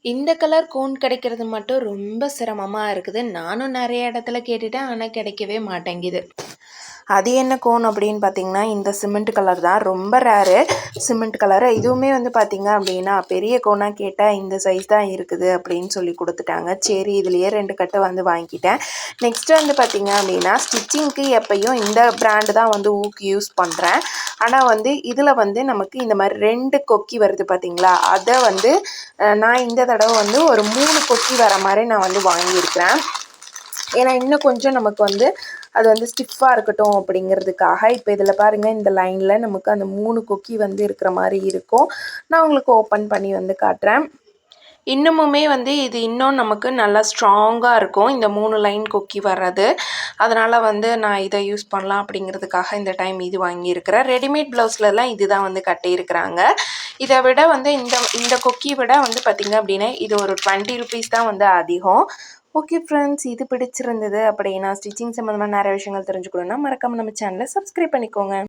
இந்த colour cone கிடைக்கிறது மட்டும் ரொம்ப சிரமமா இருக்குது. நானும் நெறைய இடத்துல கேட்டுட்டேன். ஆனா கிடைக்கவே மாட்டேங்குது. அது என்ன கோன் அப்படின்னு பார்த்தீங்கன்னா, இந்த சிமெண்ட் கலர் தான். ரொம்ப ரேரு சிமெண்ட் கலரு. இதுவுமே வந்து பார்த்தீங்க அப்படின்னா, பெரிய கோனா கேட்டா இந்த சைஸ் தான் இருக்குது அப்படின்னு சொல்லி குடுத்துட்டாங்க. சரி இதுலயே 2 கட்டு வந்து வாங்கிட்டேன். நெக்ஸ்ட்டு வந்து பார்த்தீங்க அப்படின்னா, ஸ்டிச்சிங்க்கு எப்பயும் இந்த பிராண்டு தான் வந்து ஊக்கு யூஸ் பண்றேன். ஆனா வந்து இதில வந்து நமக்கு இந்த மாரி 2 கொக்கி வருது பார்த்தீங்களா? அத வந்து நான் இந்த தடவ வந்து ஒரு 3 கொக்கி வர மாரி நான் வந்து வாங்கியிருக்கிறேன். ஏன்னா இன்னும் கொஞ்சம் நமக்கு வந்து அது வந்து ஸ்டிஃபா இருக்கட்டும் அப்படிங்கிறதுக்காக. இப்ப இதில பாருங்க இந்த லைன்ல நமக்கு அந்த 3 கொக்கி வந்து இருக்கிற மாரி இருக்கும். நான் உங்களுக்கு ஓப்பன் பண்ணி வந்து காட்டுறேன். இன்னமுமே வந்து இது இன்னும் நமக்கு நல்லா ஸ்ட்ராங்கா இருக்கும். இந்த 3 லைன் கொக்கி வர்றது. அதனால வந்து நான் இத யூஸ் பண்ணலாம் அப்படிங்கிறதுக்காக இந்த டைம் இது வாங்கியிருக்கிறேன். ரெடிமேட் ப்ளவுஸ்லலாம் இதுதான் வந்து கட்டியிருக்கிறாங்க. இத விட வந்து இந்த கொக்கி விட வந்து பார்த்தீங்க அப்படின்னா, இது ஒரு 20 ரூபீஸ் தான் வந்து அதிகம். ஓகே ஃப்ரெண்ட்ஸ், இது பிடிச்சிருந்தது அப்படின்னா, ஸ்டிச்சிங் சம்மந்தமான நிறைய விஷயங்கள் தெரிஞ்சுக்கணும்னா, மறக்காம நம்ம சேனல சப்ஸ்கிரைப் பண்ணிக்கோங்க.